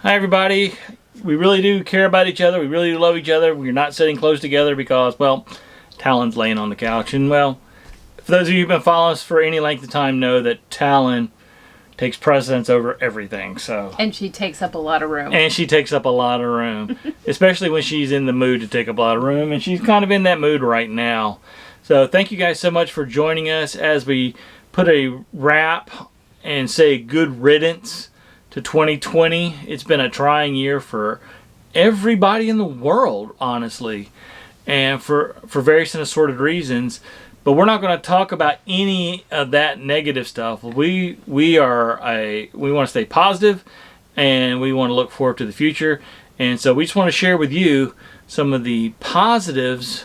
Hi, everybody. We really do care about each other. We really do love each other. We're not sitting close together because, well, Talon's laying on the couch. And, well, for those of you who've been following us for any length of time know that Talon takes precedence over everything. And she takes up a lot of room. And she takes up a lot of room, especially when she's in the mood to take up a lot of room. And she's kind of in that mood right now. So thank you guys so much for joining us as we put a wrap and say good riddance to 2020. It's been a trying year for everybody in the world, honestly, and for various and assorted reasons. But we're not going to talk about any of that negative stuff. We want to stay positive, and we want to look forward to the future. And so we just want to share with you some of the positives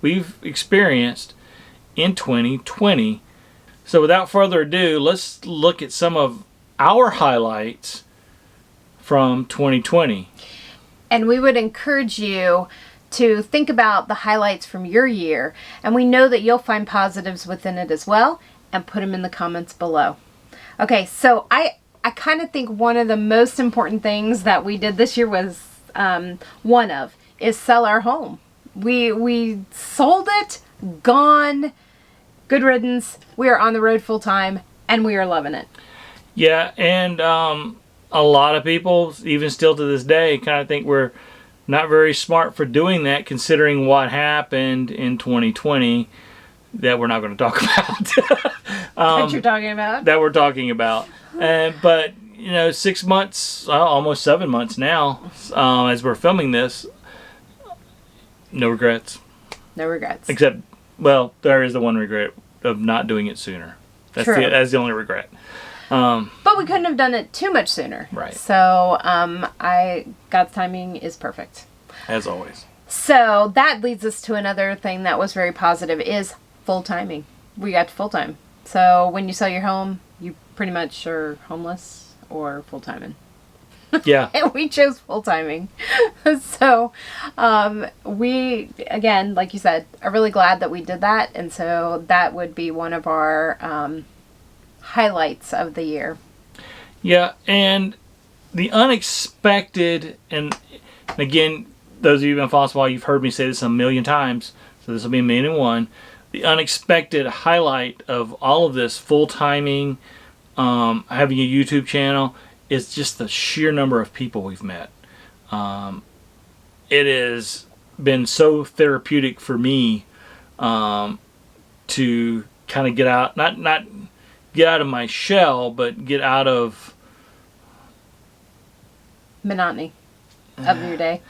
we've experienced in 2020. So without further ado, let's look at some of our highlights from 2020. And we would encourage you to think about the highlights from your year. And we know that you'll find positives within it as well, and put them in the comments below. Okay, so I kind of think one of the most important things that we did this year was is sell our home. We sold it, gone, good riddance. We are on the road full time, and we are loving it. Yeah, and a lot of people, even still to this day, kind of think we're not very smart for doing that, considering what happened in 2020 that we're not going to talk about. What you're talking about? That we're talking about. But, 6 months, almost 7 months now, as we're filming this, no regrets. No regrets. Except, well, there is the one regret of not doing it sooner. That's the only regret. But we couldn't have done it too much sooner. Right. So God's timing is perfect. As always. So that leads us to another thing that was very positive is full timing. We got to full time. So when you sell your home, you pretty much are homeless or full timing. Yeah. And we chose full timing. So we, again, like you said, are really glad that we did that. And so that would be one of our highlights of the year. Yeah, and the unexpected, and again, those of you who've been following us a while, you've heard me say this a million times, so this will be a million and one. The unexpected highlight of all of this full timing, having a YouTube channel, is just the sheer number of people we've met. It has been so therapeutic for me to kind of get out, not get out of my shell, but get out of monotony of your day.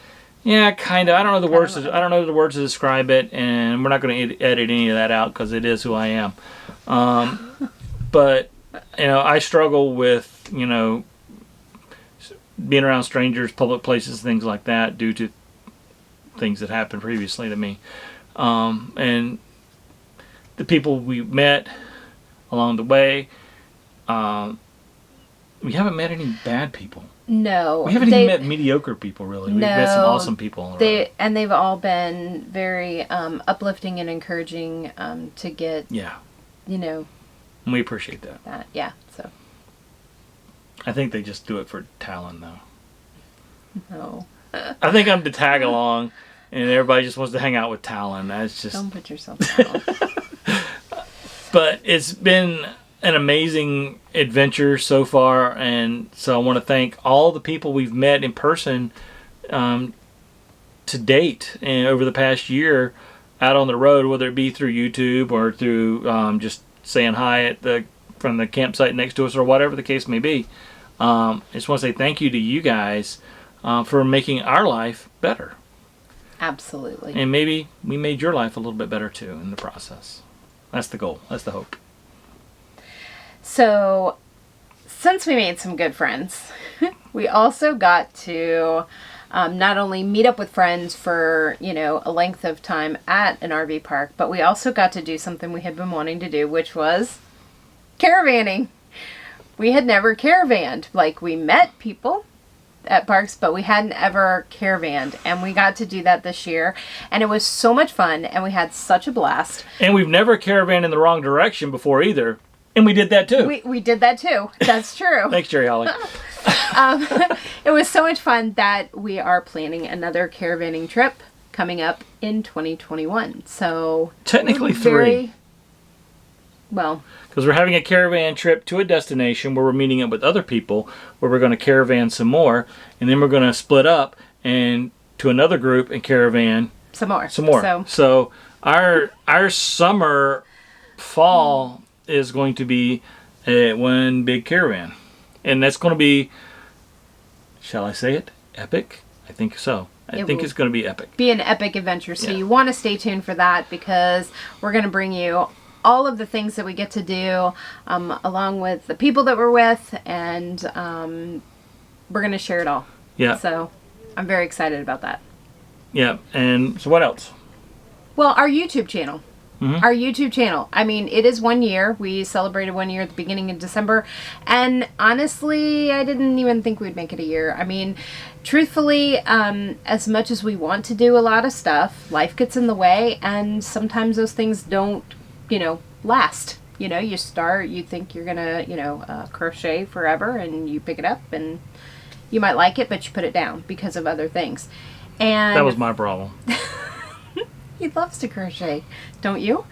Yeah, kind of. I don't know the words. I don't know the words to describe it, and we're not going to edit any of that out because it is who I am. But I struggle with being around strangers, public places, things like that, due to things that happened previously to me, and the people we met along the way. We haven't met any bad people. No. We haven't even met mediocre people, really. We've met some awesome people. They've all been very uplifting and encouraging to get, And we appreciate that. Yeah, so. I think they just do it for Talon, though. No. I think I'm to tag along, and everybody just wants to hang out with Talon. That's just... Don't put yourself down. But it's been an amazing adventure so far, and so I want to thank all the people we've met in person to date and over the past year out on the road, whether it be through YouTube or through just saying hi from the campsite next to us or whatever the case may be. I just want to say thank you to you guys for making our life better. Absolutely. And maybe we made your life a little bit better too in the process. That's the goal. That's the hope. So, since we made some good friends, we also got to not only meet up with friends for, a length of time at an RV park, but we also got to do something we had been wanting to do, which was caravaning. We had never caravanned. Like, we met people at parks, but we hadn't ever caravanned, and we got to do that this year, and it was so much fun, and we had such a blast. And we've never caravanned in the wrong direction before either. And we did that too. We did that too. That's true. Thanks, Jerry Holly. It was so much fun that we are planning another caravaning trip coming up in 2021. So technically very, 3. Well, Because we're having a caravan trip to a destination where we're meeting up with other people, where we're going to caravan some more, and then we're going to split up and to another group and caravan some more. So our summer fall is going to be one big caravan, and that's going to be, shall I say it, epic? I think so. I think it's going to be epic. Be an epic adventure. So you want to stay tuned for that, because we're going to bring you all of the things that we get to do, along with the people that we're with, and we're going to share it all. Yeah. So I'm very excited about that. Yeah. And so what else? Well, our YouTube channel. Mm-hmm. Our YouTube channel. I mean, it is 1 year. We celebrated 1 year at the beginning of December. And honestly, I didn't even think we'd make it a year. I mean, truthfully, as much as we want to do a lot of stuff, life gets in the way. And sometimes those things don't, last. You start, you think you're going to, crochet forever, and you pick it up and you might like it, but you put it down because of other things. And That was my problem. He loves to crochet, don't you?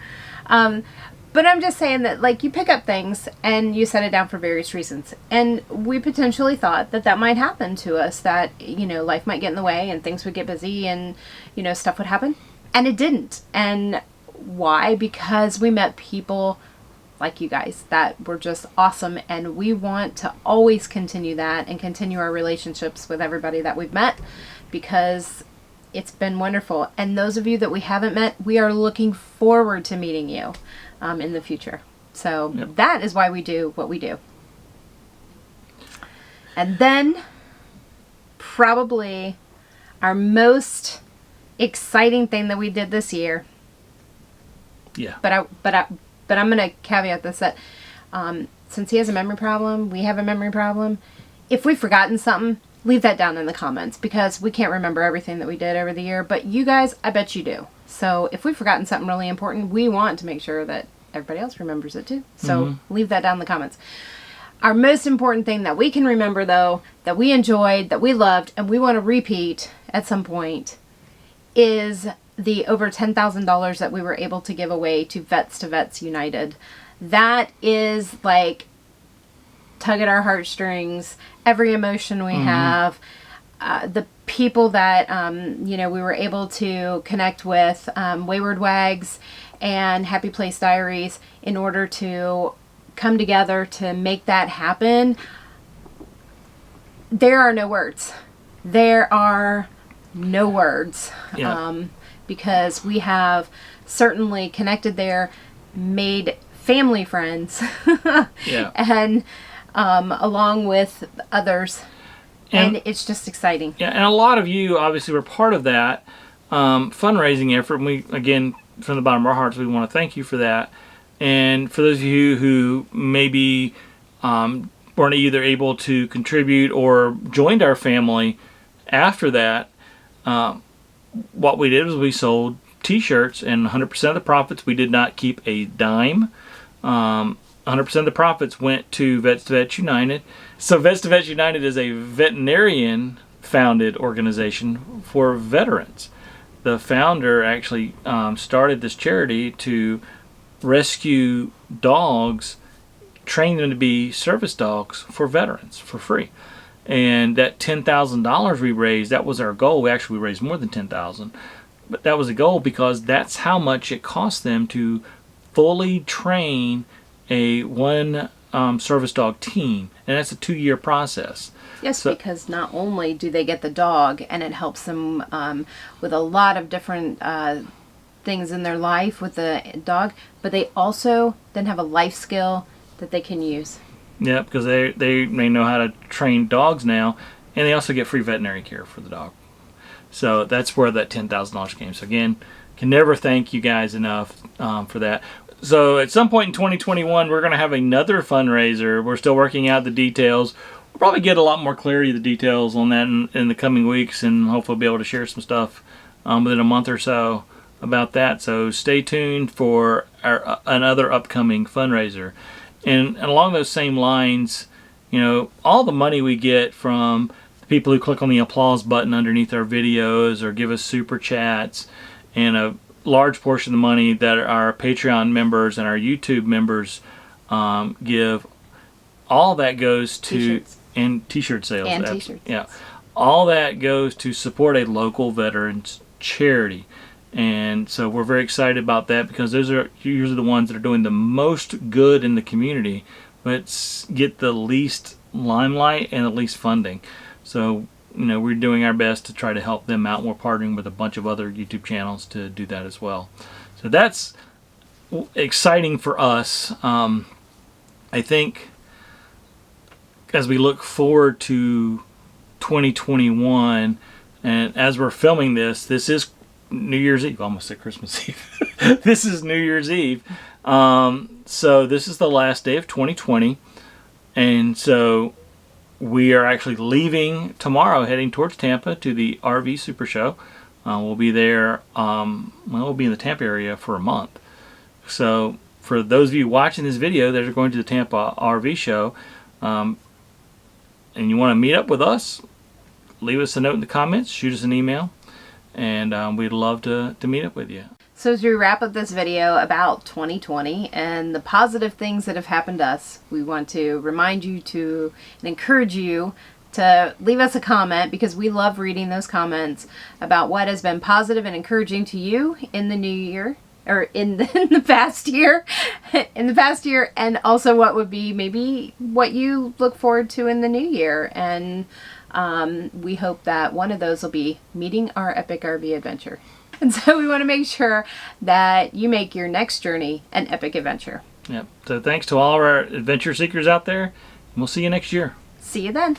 But I'm just saying that, you pick up things and you set it down for various reasons. And we potentially thought that might happen to us, that, life might get in the way and things would get busy and, stuff would happen. And it didn't. And why? Because we met people like you guys that were just awesome. And we want to always continue that and continue our relationships with everybody that we've met, because it's been wonderful. And those of you that we haven't met, we are looking forward to meeting you in the future. So That is why we do what we do. And then probably our most exciting thing that we did this year. Yeah. But I'm going to caveat this, that since he has a memory problem, we have a memory problem. If we've forgotten something, leave that down in the comments, because we can't remember everything that we did over the year, but you guys, I bet you do. So if we've forgotten something really important, we want to make sure that everybody else remembers it too. So leave that down in the comments. Our most important thing that we can remember, though, that we enjoyed, that we loved, and we want to repeat at some point, is the over $10,000 that we were able to give away to Vets United. That is tug at our heartstrings, every emotion we have, the people that, we were able to connect with, Wayward Wags and Happy Place Diaries, in order to come together to make that happen. There are no words. There are no words. Yeah. Because we have certainly connected there, made family friends, Yeah. and along with others, and it's just exciting. Yeah, and a lot of you obviously were part of that fundraising effort, and we, again, from the bottom of our hearts, we want to thank you for that. And for those of you who maybe weren't either able to contribute or joined our family after that, what we did was we sold t-shirts, and 100% of the profits, we did not keep a dime. 100% of the profits went to Vets United. So Vets United is a veterinarian founded organization for veterans. The founder actually started this charity to rescue dogs, train them to be service dogs for veterans for free. And that $10,000 we raised, that was our goal. We raised more than $10,000. But that was a goal because that's how much it cost them to fully train one service dog team. And that's a 2-year process. Yes, because not only do they get the dog, and it helps them with a lot of different things in their life with the dog, but they also then have a life skill that they can use. Yeah, because they may know how to train dogs now, and they also get free veterinary care for the dog. So that's where that $10,000 came. So again, can never thank you guys enough for that. So at some point in 2021, we're going to have another fundraiser. We're still working out the details. We'll probably get a lot more clarity of the details on that in the coming weeks, and hopefully be able to share some stuff within a month or so about that. So stay tuned for another upcoming fundraiser. And along those same lines, you know, all the money we get from the people who click on the applause button underneath our videos or give us super chats, and a large portion of the money that our Patreon members and our YouTube members give, all that goes to T-shirts. and t-shirt sales. And t-shirts. Yeah. All that goes to support a local veterans charity. And so we're very excited about that, because those are usually the ones that are doing the most good in the community, but get the least limelight and the least funding. So, you know, we're doing our best to try to help them out. We're partnering with a bunch of other YouTube channels to do that as well. So that's exciting for us. I think as we look forward to 2021, and as we're filming this is New Year's Eve. Almost said Christmas Eve. This is New Year's Eve. So this is the last day of 2020. And so we are actually leaving tomorrow, heading towards Tampa to the RV Super Show. We'll be there, we'll be in the Tampa area for a month. So for those of you watching this video that are going to the Tampa RV Show, and you want to meet up with us, leave us a note in the comments, shoot us an email, and we'd love to meet up with you. So as we wrap up this video about 2020 and the positive things that have happened to us, we want to remind you to and encourage you to leave us a comment, because we love reading those comments about what has been positive and encouraging to you in the new year, or in the past year, and also what would be maybe what you look forward to in the new year. And we hope that one of those will be meeting our epic RV adventure. And so we want to make sure that you make your next journey an epic adventure. Yep. So thanks to all of our adventure seekers out there, and we'll see you next year. See you then.